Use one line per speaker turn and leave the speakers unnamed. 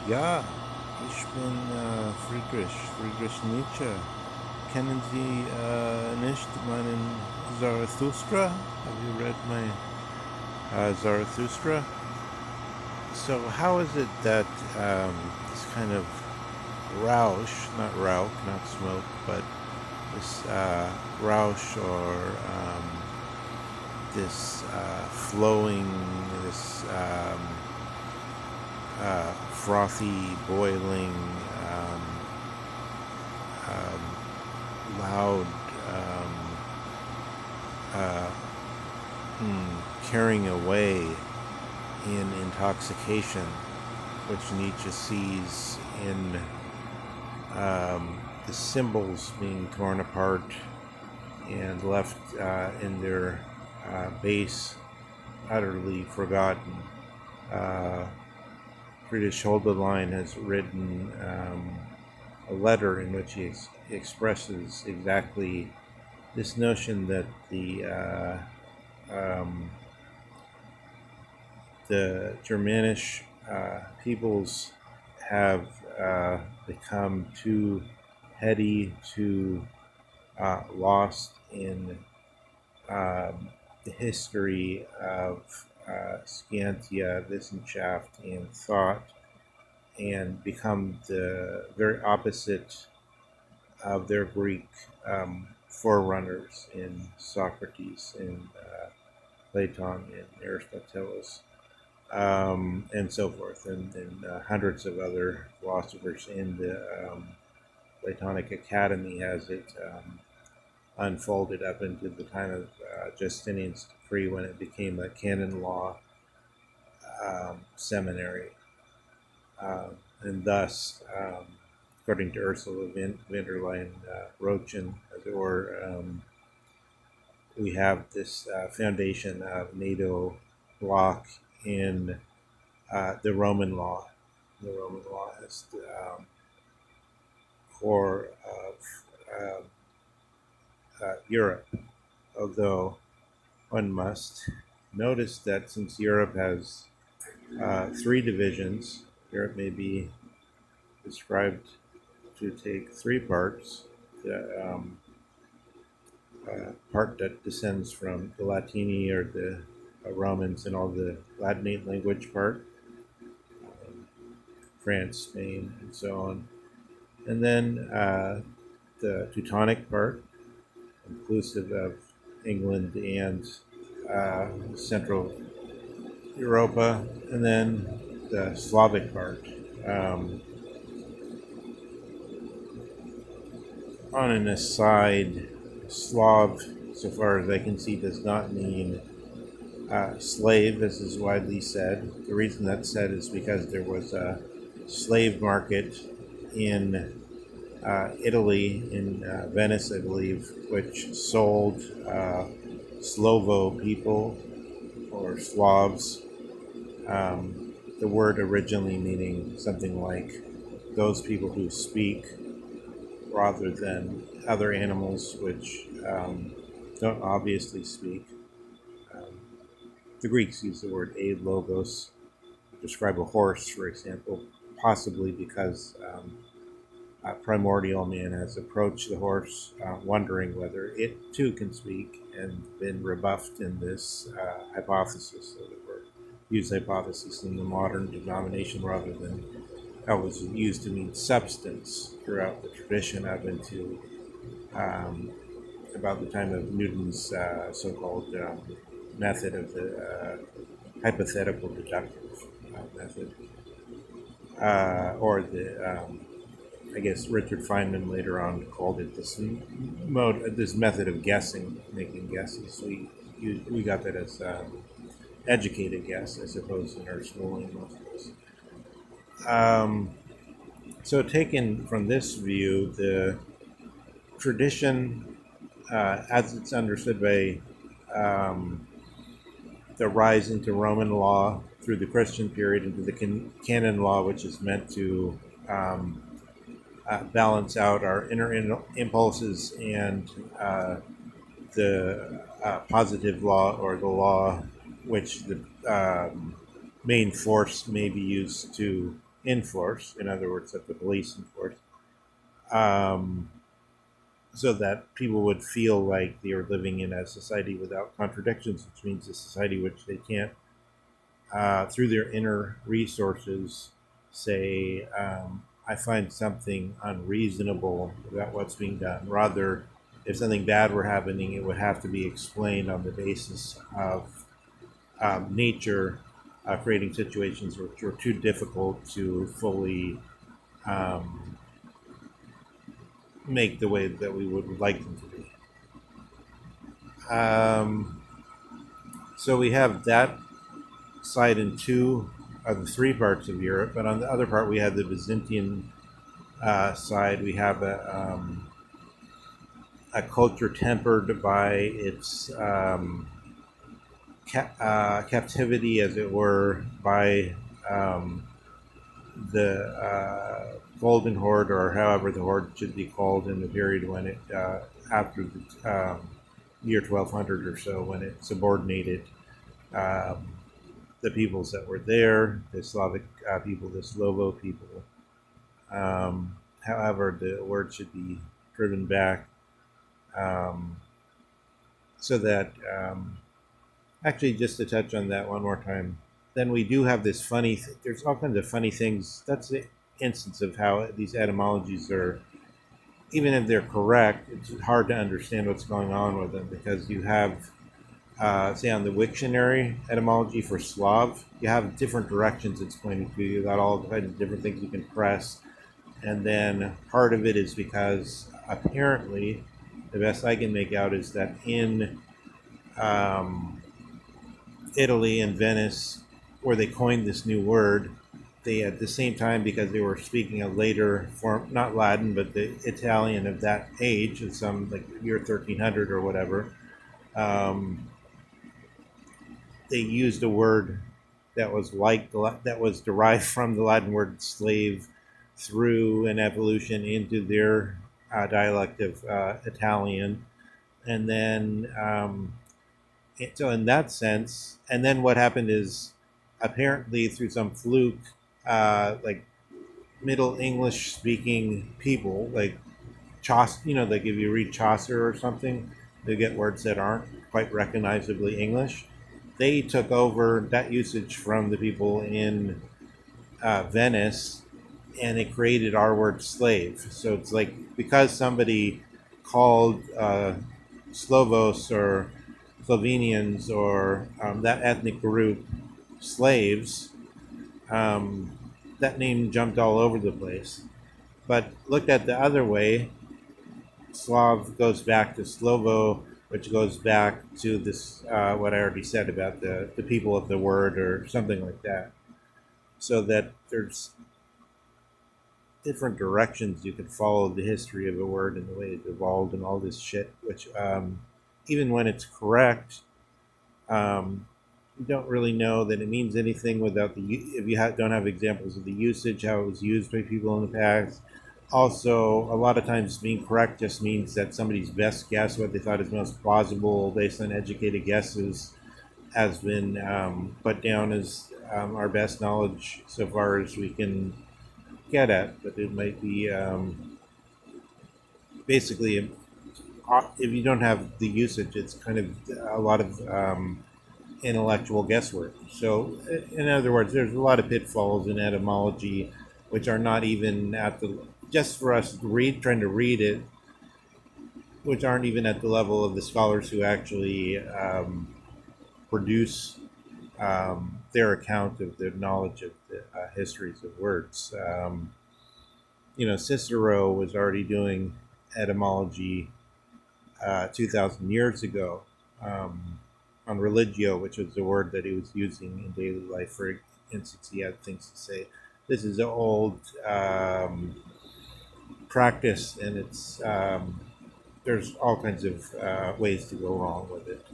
Ja, ich bin Friedrich Nietzsche. Kennen Sie nicht meinen Zarathustra? Have you read my Zarathustra? So, how is it that this kind of Rausch, not Rauch, not smoke, but this Rausch or this flowing, this frothy, boiling, um, loud, uh, carrying away in intoxication, which Nietzsche sees in the symbols being torn apart and left in their base utterly forgotten. Uh, Friedrich Holderlein has written a letter in which he expresses exactly this notion that um, the Germanish peoples have become too heady, too lost in the history of Scientia, Wissenschaft, and thought, and become the very opposite of their Greek forerunners in Socrates and Platon and Aristoteles, and so forth, and hundreds of other philosophers in the Platonic Academy has it unfolded up into the time of Justinian's decree when it became a canon law seminary. And thus, according to Ursula von der Leyen Rochen, as it were, we have this foundation of NATO bloc in the Roman law. The Roman law is the core of Europe, although one must notice that since Europe has three divisions, Europe may be described to take three parts. The part that descends from the Latini or the Romans and all the Latinate language part, France, Spain, and so on. And then the Teutonic part, inclusive of England and Central Europa, and then the Slavic part. Um, on an aside, Slav, so far as I can see, does not mean slave, as is widely said. The reason that's said is because there was a slave market in Italy, in Venice, I believe, which sold Slovo people or Slavs. The word originally meaning something like those people who speak, rather than other animals which don't obviously speak. Um, the Greeks use the word logos to describe a horse, for example, possibly because primordial man has approached the horse, wondering whether it too can speak, and been rebuffed in this hypothesis, so that we're use hypothesis in the modern denomination rather than how it was used to mean substance throughout the tradition up into um, about the time of Newton's so-called method of the hypothetical deductive method, or the I guess Richard Feynman later on called it this mode, this method of guessing, making guesses. We got that as educated guess, I suppose, in our schooling, most of us. Um, so, taken from this view, the tradition, as it's understood by um, the rise into Roman law through the Christian period into the canon law, which is meant to balance out our inner impulses and the positive law or the law which the main force may be used to enforce, in other words, that the police enforce, um, so that people would feel like they are living in a society without contradictions, which means a society which they can't, through their inner resources, say, I find something unreasonable about what's being done. Rather, if something bad were happening, it would have to be explained on the basis of nature creating situations which are too difficult to fully um, make the way that we would like them to be. Um, so we have that side in two of the three parts of Europe, but on the other part we have the Byzantine side. We have a culture tempered by its captivity, as it were, by um, the Golden Horde, or however the Horde should be called, in the period when it, after the year 1200 or so, when it subordinated um, the peoples that were there, the Slavic people, the Slovo people. However, the word should be driven back, um, so that, actually, just to touch on that one more time, then we do have this there's all kinds of funny things. That's the instance of how these etymologies are, even if they're correct, it's hard to understand what's going on with them, because you have, say, on the Wiktionary etymology for Slav, you have different directions it's pointing to. You got all kinds of different things you can press, and then part of it is because apparently, the best I can make out is that in um, Italy and Venice, where they coined this new word, they at the same time, because they were speaking a later form, not Latin, but the Italian of that age, of some like year 1300 or whatever, um, they used a word that was that was derived from the Latin word slave, through an evolution into their dialect of Italian, and then so in that sense, and then what happened is, apparently through some fluke, like Middle English speaking people, like Chaucer, like if you read Chaucer or something, they get words that aren't quite recognizably English. They took over that usage from the people in Venice, and it created our word slave. So it's like, because somebody called Slovos or Slovenians, or that ethnic group, slaves, um, that name jumped all over the place. But looked at the other way, Slav goes back to Slovo, which goes back to this, what I already said about the people of the word, or something like that. So that there's different directions you can follow the history of a word and the way it evolved and all this shit, which, even when it's correct, you don't really know that it means anything without if you don't have examples of the usage, how it was used by people in the past. Also, a lot of times being correct just means that somebody's best guess, what they thought is most plausible based on educated guesses, has been put down as our best knowledge so far as we can get at. But it might be, basically, if you don't have the usage, it's kind of a lot of intellectual guesswork. So, in other words, there's a lot of pitfalls in etymology, which are not even at the, just for us to read, trying to read it, which aren't even at the level of the scholars who actually produce their account of the knowledge of the histories of words. Cicero was already doing etymology 2,000 years ago, on religio, which was the word that he was using in daily life. For instance, he had things to say. This is an old practice, and it's there's all kinds of ways to go wrong with it.